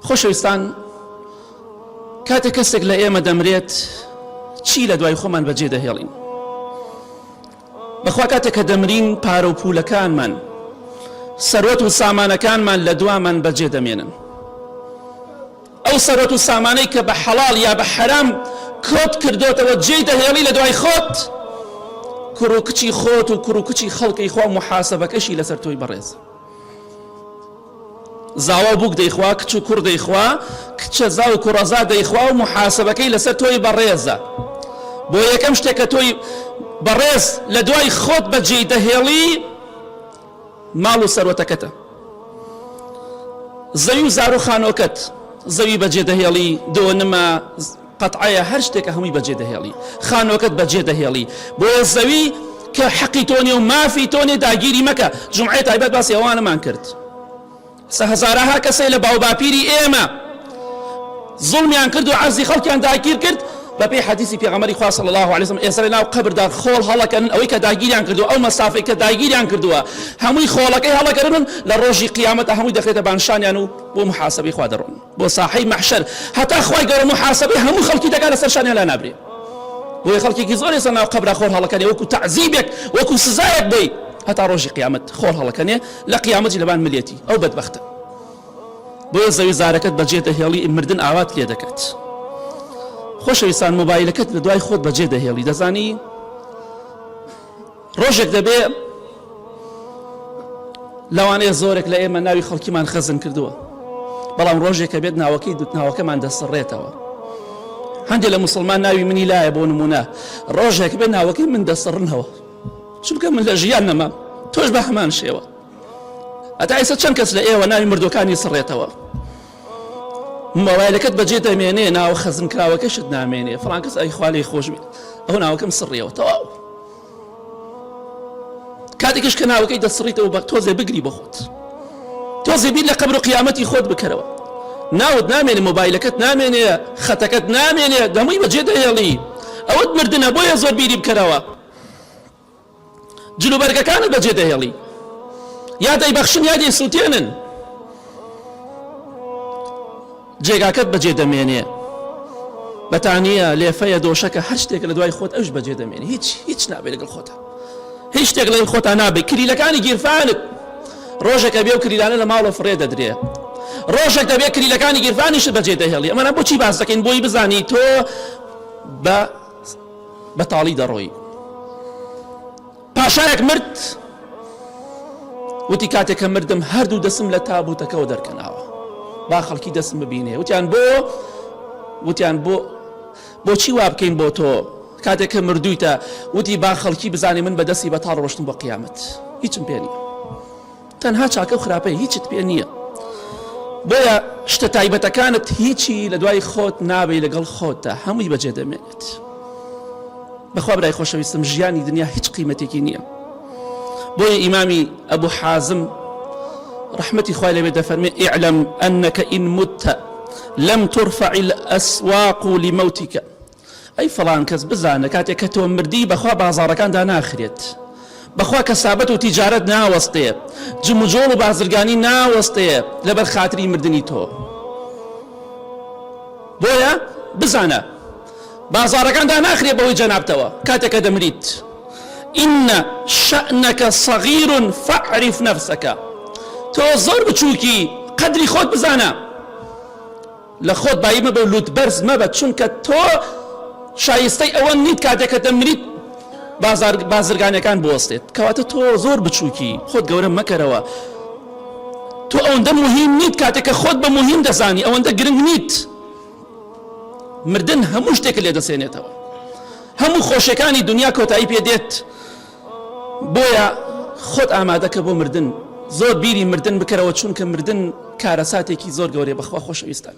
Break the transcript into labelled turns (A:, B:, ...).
A: خۆشەویستان، کاتێک کەسێک لە ئێمە دەمرێت چی لە دوای خۆمان بەجێ دەهێڵین؟ بەخوا کاتێک کە دەمرین پارە و پولەکانمان، سەروەت و سامانەکانمان لە دوامان بەجێ دەمێنن. ئەو سەروەت و سامانەی کە بە حەڵاڵ یا بە حەرام کۆت کردوتەوە جێ دەهێڵی لە دوای خۆت، کوڕ و کچی خۆت و کوڕ و کچی خەڵکی خوا محاسەبەکەشی لەسەر تۆی بەڕێز. زاوا بووک دەیخوا، کچ و کوڕ دەیخوا، کچە زا و کوڕەزا دەیخوا و محاسەبەکەی لەسەر تۆی بەڕێزە. بۆ یەکەم شتێک کە تۆی بەڕێز لە دوای خۆت بەجێ دەهێڵی ماڵ و سەروەتەکەتە. زەوی و زارۆخانۆکەت زەوی بەجێ دەهێڵی، دۆنمە قەتعەیە، هەر شتێکە هەمووی بەجێ دەهێڵی، خانۆکەت بەجێ دەهێڵی. بۆیە زەوی کە حەقی تۆنی و مافی تۆنێ داگیری مەکە. جومعەی تایبەت باسی ئەوانەمان کرد. هەزارەها کەسەی لە باوباپیری ئێمە زوڵمیان کرد و عەرزی خەڵکیان داگیر کرد بە پێی حەدیثی پێغەمبەری خوا صلی الله علیه و سلم. ئێستا لەناو قەبردا خۆڵ هەڵەکەن، ئەوەی کە داگیریان کردووە، ئەو مەسافەی کە داگیریان کردووە، هەمووی خۆڵەکەی هەڵەکردن لە ڕۆژی قیامەتە، هەمووی دەخرێتە بانشانیان و بۆ محاسەبەی خوا دەڕۆن، بۆ ساحەی مەحشەر. هەتا خوای گەورە محاسەبەی هەموو خەڵکی دەکات لەسەر شانیان لا نابرێ. بۆیە خەڵکێکی زۆر ئێستا ناو قەبرا خۆڵ هەڵەکەنێ، وەکو تەعزیبێک، وەکو سزایەک بێ، هەتا ڕۆژی قیامەت خۆڵ هەڵەکەنێ، لە قیامەتی لەبان ملێتی. ئەو بەدبەختە. بۆیە زەوی زارەکەت بەجێ دەهێڵی، مردن ئاوات لێ دەکات. خۆشەویستان، مۆبایلەکەت لە دوای خۆت بەجێ دەهێڵی. دەزانی ڕۆژێک دەبێ لەوانەیە زۆرێک لە ئێمە ناوی خەڵکیمان خەزم کردووە، بەڵام ڕۆژێکە بێت ناوەکەی ناوەکەمان دەسڕێتەوە. هەندێک لە موسڵمان ناوی منی لایە بۆ نمونە، ڕۆژێک بێت ناوەکەی من دەسڕنەوە، چونکە من لە ژیان نەما، تۆش بە هەمان شێوە. ئەتا ئێستا چەند کەس لە ئێوە ناوی مردوەکانی سڕێتەوە؟ مۆبایلەکەت بەجێ دەمێنێ، ناو خەزم کراوەکەشت نامێنێ، فڵان کەس ئەی خوا لێی خۆش بێت، ئەو ناوەکەم سڕیەوە، تەواو. کاتێکش کە ناوەکەی دەسڕیتەوە بە تۆزێ بگری بە خۆت، تۆزێ بیر لە قەبر و قیامەتی خۆت بکەرەوە. ناوت نامێنێ، مۆبایلەکەت نامێنێ، خەتەکەت نامێنێ، دەمووی بەجێ دەهێڵی. ئەوت مردنە، بۆیە زۆر بیری بکەرەوە. جلوبەرگەکانت بەجێ دەهێڵی، یا دەیبەخشن یا دەیسووتێنن. جێگاکەت بەجێ دەمێنێ، بەتانیە لێفەیە دۆشەکە، هەر شتێک لە دوای خۆت ئەوش بەجێ دەمێنێ. هیچ نابێت لەگەڵ خۆتە، هیچ شتێک لەگەڵ خۆتە نابێت. کلیلەکانی گیرفانت ڕۆژێکە بێ و کلیلانە لە ماڵە فڕێ دەدرێ، ڕۆژێک دەبێت کلیلەکانی گیرفانیشت بەجێ دەهێڵی. ئەمانە بۆچی باس دەکەین؟ بۆی بزانی تۆ بە تاڵی دەڕۆی. پاشایەک مرد، وتی کاتێک کە مردم هەردوو دەسم لە تابوتەکەەوە دەرکەناوە، با خەڵکی دەسم ببینێ. وتیان بۆچی وا بکەین بۆ تۆ کاتێک کە مردوویتە؟ وتی با خەڵکی بزانێ من بەدەستی بەتاڵ ڕۆشتم بۆ قیامەت، هیچم پێ نییە، تەنها چاکە و خراپەی، هیچت پێ نییە. بۆیە شتە تایبەتەکانت هیچی لە دوای خۆت نابێ، لەگەڵ خۆتە، هەمووی بەجێ دەمێنێت. بەخوا برای خۆشەویستم، ژیانی دنیا هیچ قیمەتێکی نییە. بۆیە ئیمامی ئەبوو حازم رحمتي خوای لێ بێت دەفەرمێ: اعلم أنك إن مت لم ترفع الأسواق لموتك. ئەی فڵان کەس بزانە کاتێک کە تۆ مردی، بەخوا بازاڕەکاندا ناخرێت، بەخوا کەسابەت و تیجارەت ناوەستێ، جم و جۆڵ و بازرگانی ناوەستێ لەبەر خاتری مردنی تۆ. بۆیە بزانە بازاڕەکاندا ناخرێت بەوەی جەنابتەوە کاتێک کە دەمریت. إن شأنك صغير فاعرف نفسك. تۆ زۆر بچووکی، قەدری خۆت بزانە، لە خۆت بایی مەبە و لوت بەرز مەبە، چونکە تۆ شایستەی ئەوە نیت کاتێک کە دەمریت بازرگانەکان بوەستێت. کەواتە تۆ زۆر بچووکی، خۆت گەورە مەکەرەوە. تۆ ئەوەندە مهم نیت کاتێک کە خۆت بە مهم دەزانی، ئەوەندە گرنگ نیت. مردن هەموو شتێک لێ دەسێنێتەوە، هەموو خۆشیەکانی دنیا کۆتایی پێ دێت. بۆیە خۆت ئامادەکە بۆ مردن، زۆر بیری مردن بکەرەوە، چونکە مردن کارەساتێکی زۆر گەورەیە. بەخوا خۆشەویستان،